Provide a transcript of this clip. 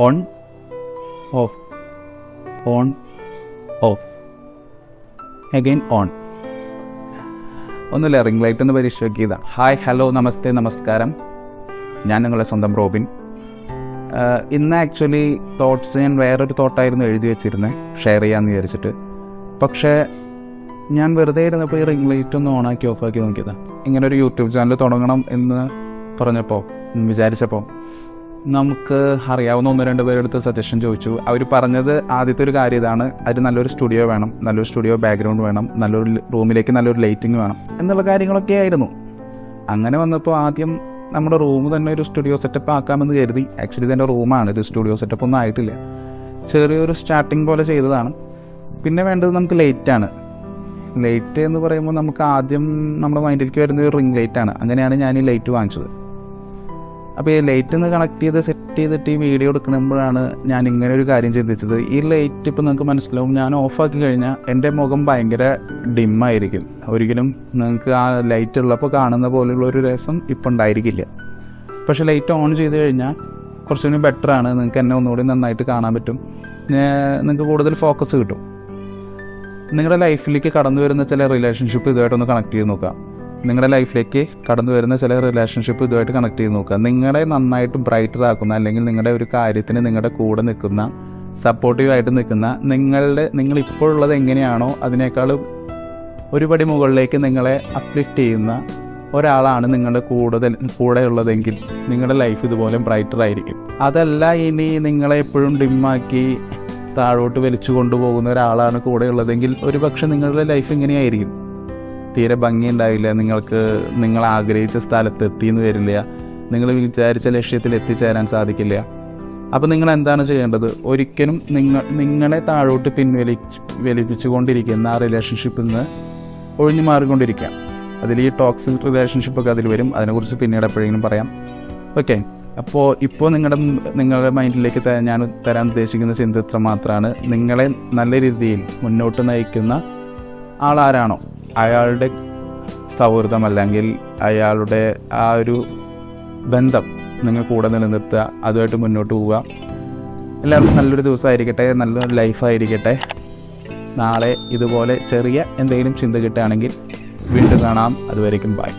On of, on of, again on. ഒന്നുമില്ല, ring light ഒന്ന് പരീക്ഷ നോക്കിയതാ. ഹായ്, ഹലോ, നമസ്തേ, നമസ്കാരം. ഞാൻ നിങ്ങളുടെ സ്വന്തം റോബിൻ. ഇന്ന് ആക്ച്വലി തോട്ട്സ് ഞാൻ വേറൊരു തോട്ടായിരുന്നു എഴുതി വെച്ചിരുന്നത്, ഷെയർ ചെയ്യാമെന്ന് വിചാരിച്ചിട്ട്. പക്ഷേ ഞാൻ വെറുതെ ഇരുന്നപ്പോൾ ഈ റിംഗ് ലൈറ്റ് ഒന്ന് ഓണാക്കി ഓഫാക്കി നോക്കിയതാണ്. ഇങ്ങനെ ഒരു യൂട്യൂബ് ചാനൽ തുടങ്ങണം എന്ന് വിചാരിച്ചപ്പോൾ നമുക്ക് അറിയാവുന്ന 1-2 പേരെടുത്ത് സജഷൻ ചോദിച്ചു. അവർ പറഞ്ഞത് ആദ്യത്തെ ഒരു കാര്യം ഇതാണ്: അതിന് നല്ലൊരു സ്റ്റുഡിയോ വേണം, നല്ലൊരു സ്റ്റുഡിയോ ബാക്ക്ഗ്രൗണ്ട് വേണം, നല്ലൊരു റൂമിലേക്ക് നല്ലൊരു ലൈറ്റിംഗ് വേണം എന്നുള്ള കാര്യങ്ങളൊക്കെ ആയിരുന്നു. അങ്ങനെ വന്നപ്പോൾ ആദ്യം നമ്മുടെ റൂം തന്നെ ഒരു സ്റ്റുഡിയോ സെറ്റപ്പ് ആക്കാമെന്ന് കരുതി. ആക്ച്വലി ഇതെൻ്റെ റൂമാണ്, ഇത് സ്റ്റുഡിയോ സെറ്റപ്പ് ഒന്നും ആയിട്ടില്ല, ചെറിയൊരു സ്റ്റാർട്ടിങ് പോലെ ചെയ്തതാണ്. പിന്നെ വേണ്ടത് നമുക്ക് ലൈറ്റാണ്. ലൈറ്റ് എന്ന് പറയുമ്പോൾ നമുക്ക് ആദ്യം നമ്മുടെ മൈൻഡിലേക്ക് വരുന്നത് റിംഗ് ലൈറ്റാണ്. അങ്ങനെയാണ് ഞാൻ ഈ ലൈറ്റ് വാങ്ങിച്ചത്. അപ്പോൾ ഈ ലൈറ്റ് ഒന്ന് കണക്ട് ചെയ്ത് സെറ്റ് ചെയ്തിട്ട് ഈ വീഡിയോ എടുക്കുമ്പോഴാണ് ഞാൻ ഇങ്ങനെ ഒരു കാര്യം ചിന്തിച്ചത്. ഈ ലൈറ്റ് ഇപ്പോൾ നിങ്ങൾക്ക് മനസ്സിലാവും, ഞാൻ ഓഫാക്കി കഴിഞ്ഞാൽ എൻ്റെ മുഖം ഭയങ്കര ഡിമ്മായിരിക്കും. ഒരിക്കലും നിങ്ങൾക്ക് ആ ലൈറ്റ് ഉള്ളപ്പോൾ കാണുന്ന പോലെയുള്ള ഒരു രസം ഇപ്പം ഉണ്ടായിരിക്കില്ല. പക്ഷേ ലൈറ്റ് ഓൺ ചെയ്ത് കഴിഞ്ഞാൽ കുറച്ചുകൂടി ബെറ്ററാണ്. നിങ്ങൾക്ക് എന്നെ ഒന്നുകൂടി നന്നായിട്ട് കാണാൻ പറ്റും, നിങ്ങൾക്ക് കൂടുതൽ ഫോക്കസ് കിട്ടും. നിങ്ങളുടെ ലൈഫിലേക്ക് കടന്നു വരുന്ന ചില റിലേഷൻഷിപ്പ് ഇതുമായിട്ടൊന്ന് കണക്ട് ചെയ്ത് നോക്കാം. നിങ്ങളുടെ ലൈഫിലേക്ക് കടന്നു വരുന്ന ചില റിലേഷൻഷിപ്പ് ഇതുമായിട്ട് കണക്ട് ചെയ്ത് നോക്കുക. നിങ്ങളെ നന്നായിട്ട് ബ്രൈറ്റർ ആക്കുന്ന, അല്ലെങ്കിൽ നിങ്ങളുടെ ഒരു കാര്യത്തിന് നിങ്ങളുടെ കൂടെ നിൽക്കുന്ന, സപ്പോർട്ടീവായിട്ട് നിൽക്കുന്ന, നിങ്ങളിപ്പോഴുള്ളത് എങ്ങനെയാണോ അതിനേക്കാൾ ഒരുപടി മുകളിലേക്ക് നിങ്ങളെ അപ്ലിഫ്റ്റ് ചെയ്യുന്ന ഒരാളാണ് നിങ്ങളുടെ കൂടെ ഉള്ളതെങ്കിൽ നിങ്ങളുടെ ലൈഫ് ഇതുപോലെ ബ്രൈറ്റർ ആയിരിക്കും. അതല്ല, ഇനി നിങ്ങളെ എപ്പോഴും ഡിമ്മാക്കി താഴോട്ട് വലിച്ചു കൊണ്ടുപോകുന്ന ഒരാളാണ് കൂടെ ഉള്ളതെങ്കിൽ ഒരുപക്ഷെ നിങ്ങളുടെ ലൈഫ് ഇങ്ങനെയായിരിക്കും. തീരെ ഭംഗി ഉണ്ടാവില്ല, നിങ്ങൾ ആഗ്രഹിച്ച സ്ഥലത്ത് എത്തിയെന്ന് വരില്ല, നിങ്ങൾ വിചാരിച്ച ലക്ഷ്യത്തിൽ എത്തിച്ചേരാൻ സാധിക്കില്ല. അപ്പോൾ നിങ്ങൾ എന്താണ് ചെയ്യേണ്ടത്? ഒരിക്കലും നിങ്ങളെ താഴോട്ട് വലിപ്പിച്ചു കൊണ്ടിരിക്കുന്ന ആ റിലേഷൻഷിപ്പിൽ നിന്ന് ഒഴിഞ്ഞു മാറിക്കൊണ്ടിരിക്കുക. അതിൽ ഈ ടോക്സിക് റിലേഷൻഷിപ്പൊക്കെ അതിൽ വരും, അതിനെക്കുറിച്ച് പിന്നീട് എപ്പോഴെങ്കിലും പറയാം. ഓക്കെ, അപ്പോൾ ഇപ്പോൾ നിങ്ങളുടെ മൈൻഡിലേക്ക് ഞാൻ തരാൻ ഉദ്ദേശിക്കുന്ന ചിന്ത ഇത്ര മാത്രമാണ്: നിങ്ങളെ നല്ല രീതിയിൽ മുന്നോട്ട് നയിക്കുന്ന ആളാരാണോ അയാളുടെ സൗഹൃദം അല്ലെങ്കിൽ അയാളുടെ ആ ഒരു ബന്ധം നിങ്ങൾ കൂടെ നിലനിർത്തുക, അതുമായിട്ട് മുന്നോട്ട് പോവുക. എല്ലാവർക്കും നല്ലൊരു ദിവസമായിരിക്കട്ടെ, നല്ലൊരു ലൈഫായിരിക്കട്ടെ. നാളെ ഇതുപോലെ ചെറിയ എന്തെങ്കിലും ചിന്ത കിട്ടുകയാണെങ്കിൽ വീണ്ടും കാണാം. അതുവരേക്കും ബൈ.